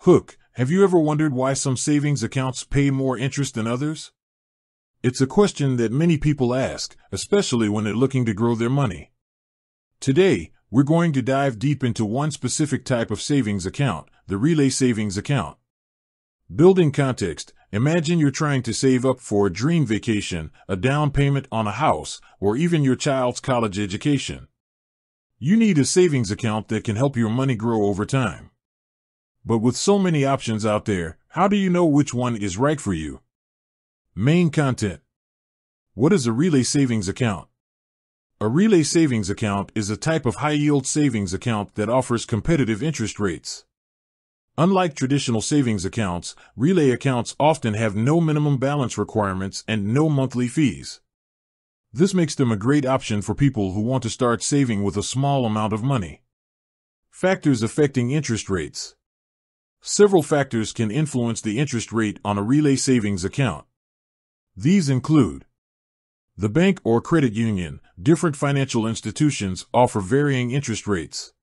Hook, have you ever wondered why some savings accounts pay more interest than others? It's a question that many people ask, especially when they're looking to grow their money. Today, we're going to dive deep into one specific type of savings account, the relay savings account. Building context, imagine you're trying to save up for a dream vacation, a down payment on a house, or even your child's college education. You need a savings account that can help your money grow over time. But with so many options out there, how do you know which one is right for you? Main content. What is a relay savings account? A relay savings account is a type of high-yield savings account that offers competitive interest rates. Unlike traditional savings accounts, relay accounts often have no minimum balance requirements and no monthly fees. This makes them a great option for people who want to start saving with a small amount of money. Factors affecting interest rates. Several factors can influence the interest rate on a relay savings account. These include the bank or credit union. Different financial institutions offer varying interest rates.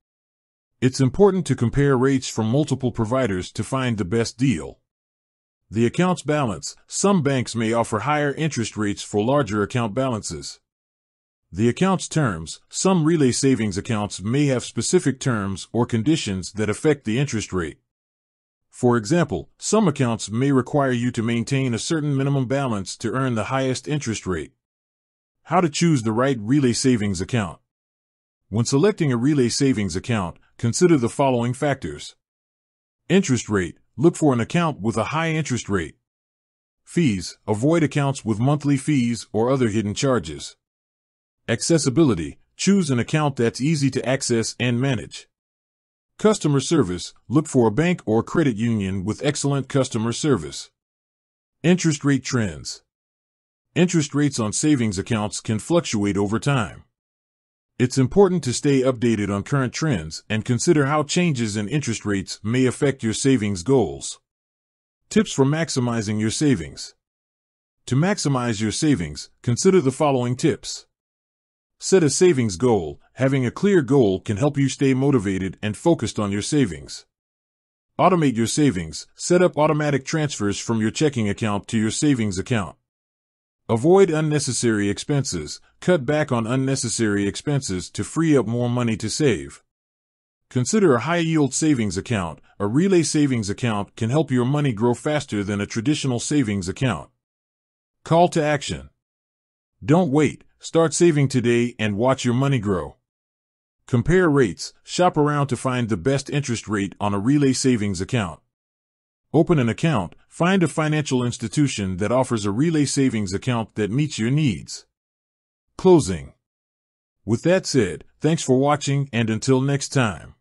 It's important to compare rates from multiple providers to find the best deal. The account's balance. Some banks may offer higher interest rates for larger account balances. The account's terms. Some relay savings accounts may have specific terms or conditions that affect the interest rate. For example, some accounts may require you to maintain a certain minimum balance to earn the highest interest rate. How to choose the right relay savings account. When selecting a relay savings account, consider the following factors. Interest rate. Look for an account with a high interest rate. Fees. Avoid accounts with monthly fees or other hidden charges. Accessibility. Choose an account that's easy to access and manage. Customer service. Look for a bank or credit union with excellent customer service. Interest rate trends. Interest rates on savings accounts can fluctuate over time. It's important to stay updated on current trends and consider how changes in interest rates may affect your savings goals. Tips for maximizing your savings. To maximize your savings, consider the following tips. Set a savings goal. Having a clear goal can help you stay motivated and focused on your savings. Automate your savings. Set up automatic transfers from your checking account to your savings account. Avoid unnecessary expenses. Cut back on unnecessary expenses to free up more money to save. Consider a high-yield savings account. A relay savings account can help your money grow faster than a traditional savings account. Call to action. Don't wait. Start saving today and watch your money grow. Compare rates. Shop around to find the best interest rate on a relay savings account. Open an account. Find a financial institution that offers a relay savings account that meets your needs. Closing. With that said, thanks for watching, and until next time.